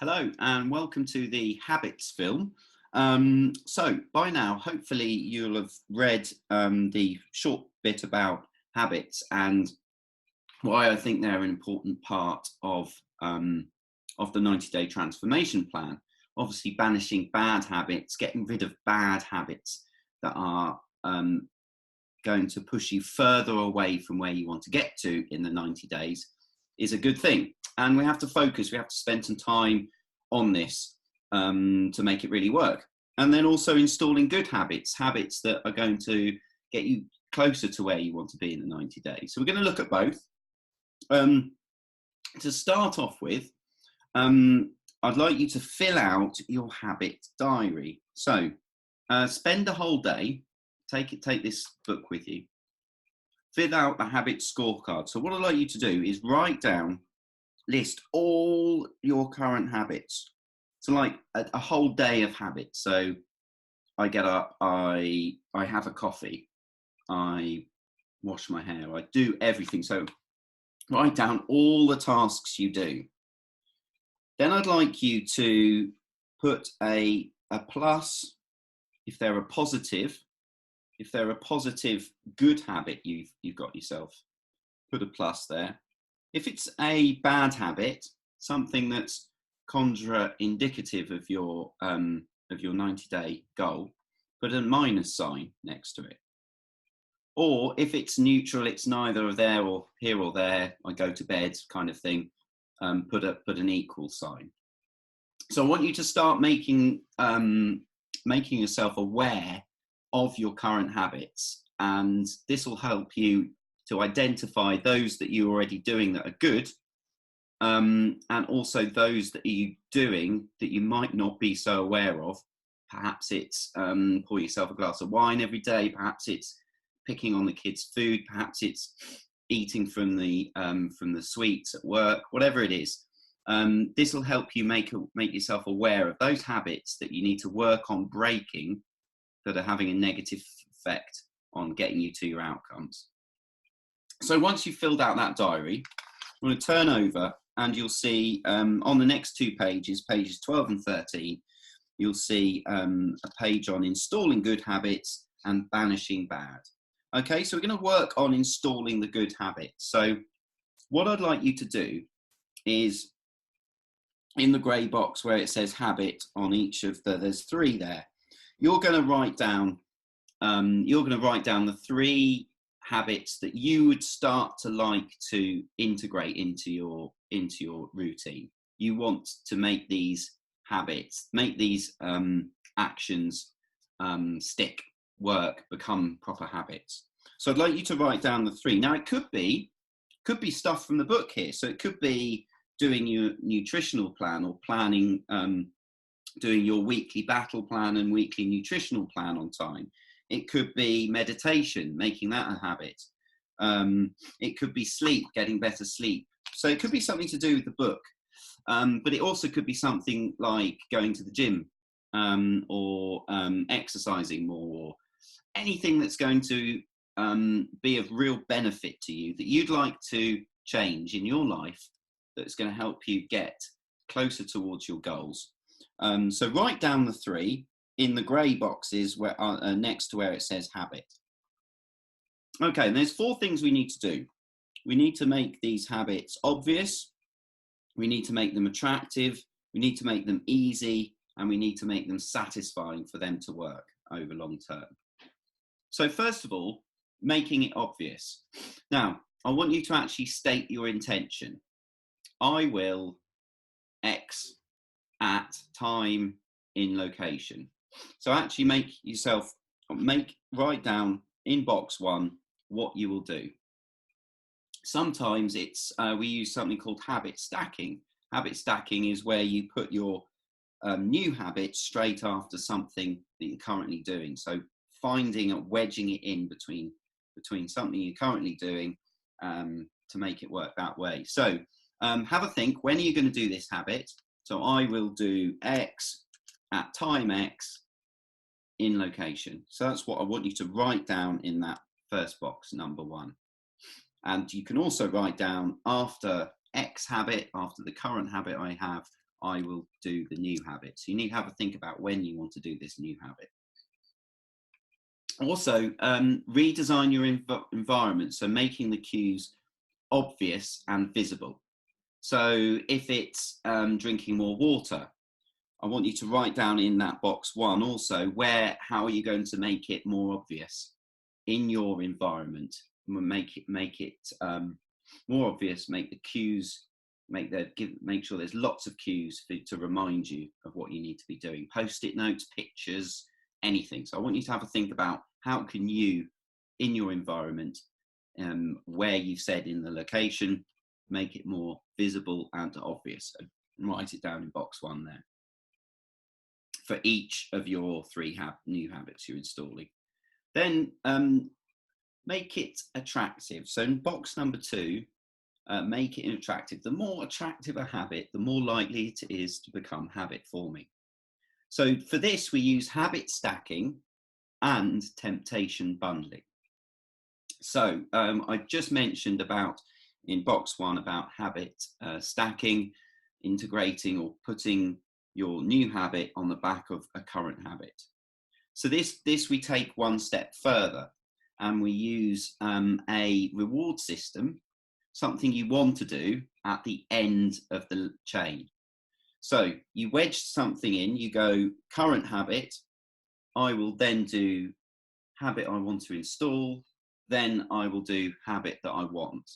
Hello and welcome to the Habits film. So by now, hopefully you'll have read the short bit about habits and why I think they're an important part of the 90-day transformation plan. Obviously, banishing bad habits, getting rid of bad habits that are going to push you further away from where you want to get to in the 90 days is a good thing. And we have to focus, we have to spend some time on this to make it really work. And then also installing good habits, habits that are going to get you closer to where you want to be in the 90 days. So we're going to look at both. To start off with, I'd like you to fill out your habit diary. So spend a whole day, take this book with you, fill out a habit scorecard. So what I'd like you to do is write down, list all your current habits. So like a whole day of habits. So I get up, I have a coffee, I wash my hair, I do everything. So write down all the tasks you do. Then I'd like you to put a plus if they're a positive. If they're a positive, good habit you've got yourself, put a plus there. If it's a bad habit, something that's contraindicative of your 90-day goal, put a minus sign next to it. Or if it's neutral, it's neither there or here or there, I go to bed kind of thing, put an equal sign. So I want you to start making yourself aware of your current habits, and this will help you to identify those that you're already doing that are good, and also those that you're doing that you might not be so aware of. Perhaps it's pour yourself a glass of wine every day, perhaps it's picking on the kids' food, perhaps it's eating from the sweets at work, whatever it is. This will help you make yourself aware of those habits that you need to work on breaking that are having a negative effect on getting you to your outcomes. So once you've filled out that diary, I'm going to turn over and you'll see on the next two pages, pages 12 and 13, you'll see a page on installing good habits and banishing bad. Okay, so we're going to work on installing the good habits. So what I'd like you to do is, in the grey box where it says habit on each of there's three there, you're going to write down the three habits that you would start to like to integrate into your routine. You want to make these habits, make these actions stick, work, become proper habits. So I'd like you to write down the three. Now it could be stuff from the book here. So it could be doing your nutritional plan or planning, doing your weekly battle plan and weekly nutritional plan on time. It could be meditation, making that a habit. It could be sleep, getting better sleep. So it could be something to do with the book. But it also could be something like going to the gym or exercising more, or anything that's going to be of real benefit to you that you'd like to change in your life that's going to help you get closer towards your goals. So write down the three in the grey boxes where next to where it says habit. Okay, and there's four things we need to do. We need to make these habits obvious, we need to make them attractive, we need to make them easy, and we need to make them satisfying for them to work over long term. So first of all, making it obvious. Now, I want you to actually state your intention. I will X at time in location. So actually write down in box one what you will do. Sometimes we use something called habit stacking. Habit stacking is where you put your new habit straight after something that you're currently doing. So wedging it in between something you're currently doing to make it work that way. So have a think, when are you going to do this habit? So I will do X at time X in location. So that's what I want you to write down in that first box, number one. And you can also write down after X habit, after the current habit I have, I will do the new habit. So you need to have a think about when you want to do this new habit. Also, redesign your environment, so making the cues obvious and visible. So if it's drinking more water, I want you to write down in that box 1 also how are you going to make it more obvious in your environment. Make it more obvious. Make the cues. Make sure there's lots of cues to remind you of what you need to be doing. Post-it notes, pictures, anything. So I want you to have a think about how can you, in your environment, where you've said in the location, make it more visible and obvious. So write it down in box 1 there for each of your 3 new habits you're installing. Then make it attractive. So in box number 2, make it attractive. The more attractive a habit, the more likely it is to become habit forming. So for this, we use habit stacking and temptation bundling. So I just mentioned about in box 1 about habit stacking, integrating or putting your new habit on the back of a current habit. So this we take one step further, and we use a reward system, something you want to do at the end of the chain. So you wedge something in, you go current habit, I will then do habit I want to install, then I will do habit that I want,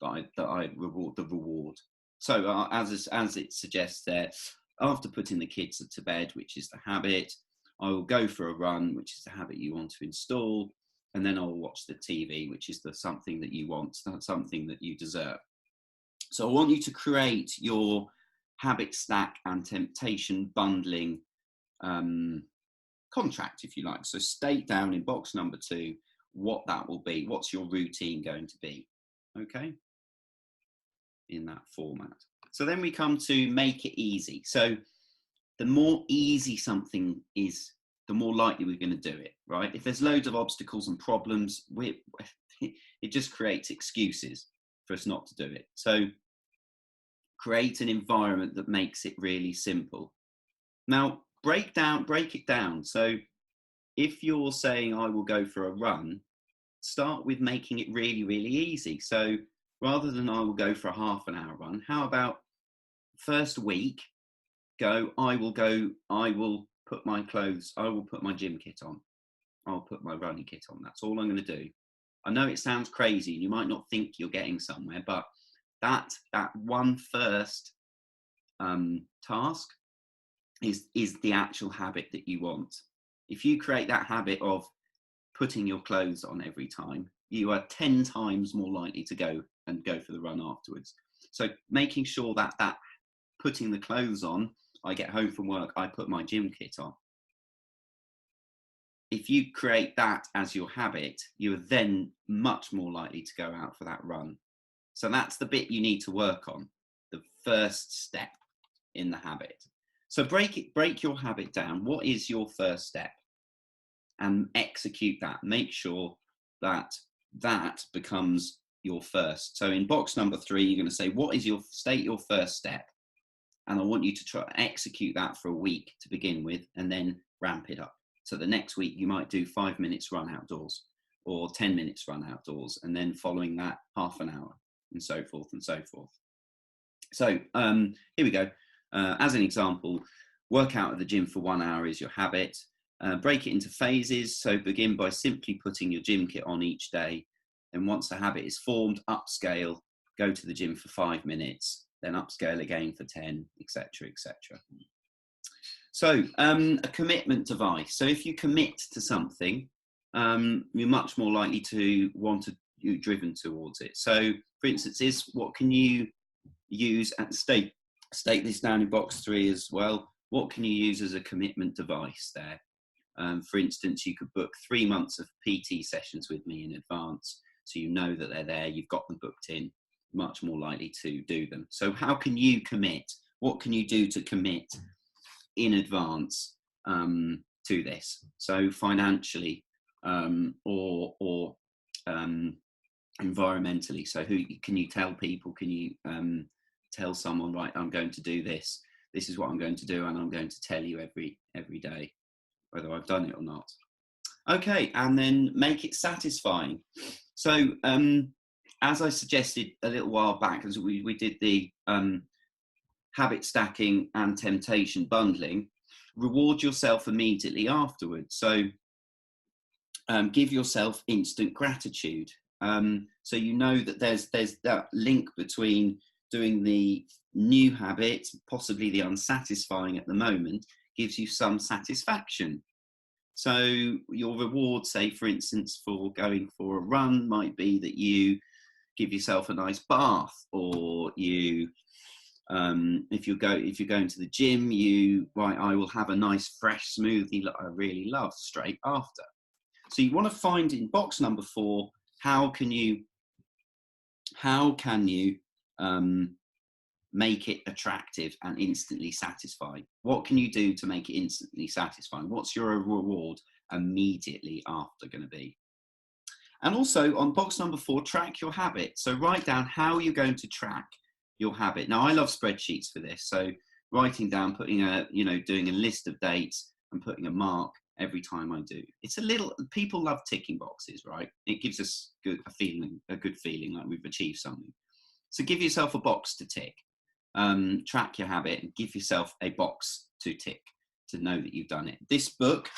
that I reward the reward. So as it suggests there, after putting the kids to bed, which is the habit, I will go for a run, which is the habit you want to install, and then I'll watch the TV, which is something that you want, something that you deserve. So I want you to create your habit stack and temptation bundling contract, if you like. So state down in box number 2 what that will be. What's your routine going to be? Okay, in that format. So then we come to make it easy. So the more easy something is, the more likely we're going to do it, right? If there's loads of obstacles and problems, it just creates excuses for us not to do it. So create an environment that makes it really simple. Now, break it down. So if you're saying I will go for a run, start with making it really, really easy. So rather than I will go for a half an hour run, how about first week, I will put my clothes, I will put my gym kit on. I'll put my running kit on. That's all I'm going to do. I know it sounds crazy. You might not think you're getting somewhere, but that one first task is the actual habit that you want. If you create that habit of putting your clothes on every time, you are 10 times more likely to go for the run afterwards. So making sure that putting the clothes on, I get home from work, I put my gym kit on. If you create that as your habit, you are then much more likely to go out for that run. So that's the bit you need to work on, the first step in the habit. So break your habit down. What is your first step? And execute that. Make sure that becomes your first. So in box number 3, you're going to say, state your first step. And I want you to try to execute that for a week to begin with, and then ramp it up. So the next week you might do 5 minutes run outdoors, or 10 minutes run outdoors, and then following that half an hour, and so forth and so forth. So here we go. As an example, work out at the gym for 1 hour is your habit. Break it into phases. So begin by simply putting your gym kit on each day. And once the habit is formed, upscale, go to the gym for 5 minutes, then upscale again for 10, etc., etc. So a commitment device. So if you commit to something, you're much more likely to want to be driven towards it. So for instance, what can you use, and state this down in box 3 as well. What can you use as a commitment device there? For instance, you could book 3 months of PT sessions with me in advance, so you know that they're there, you've got them booked in, much more likely to do them. So how can you commit? What can you do to commit in advance to this? So financially or environmentally. So who can you tell people? Can you tell someone, right, I'm going to do this. This is what I'm going to do, and I'm going to tell you every day whether I've done it or not. Okay, and then make it satisfying. So as I suggested a little while back, as we did the habit stacking and temptation bundling, reward yourself immediately afterwards. So give yourself instant gratitude. So you know that there's that link between doing the new habit, possibly the unsatisfying at the moment, gives you some satisfaction. So your reward, say for instance, for going for a run might be that you give yourself a nice bath, or you if you're going to the gym, I will have a nice fresh smoothie that I really love straight after. So you want to find in box number 4, how can you make it attractive and instantly satisfying? What can you do to make it instantly satisfying? What's your reward immediately after going to be? And also on box number 4, track your habit. So write down how you're going to track your habit. Now I love spreadsheets for this. So writing down, doing a list of dates and putting a mark every time I do. It's people love ticking boxes, right? It gives us a good feeling like we've achieved something. So give yourself a box to tick. Track your habit and give yourself a box to tick to know that you've done it. This book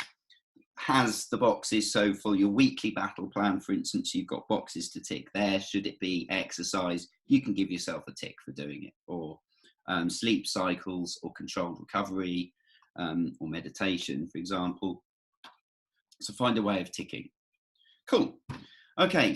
has the boxes. So for your weekly battle plan, for instance, you've got boxes to tick there. Should it be exercise, you can give yourself a tick for doing it, or sleep cycles, or controlled recovery, or meditation, for example. So find a way of ticking. Cool. Okay.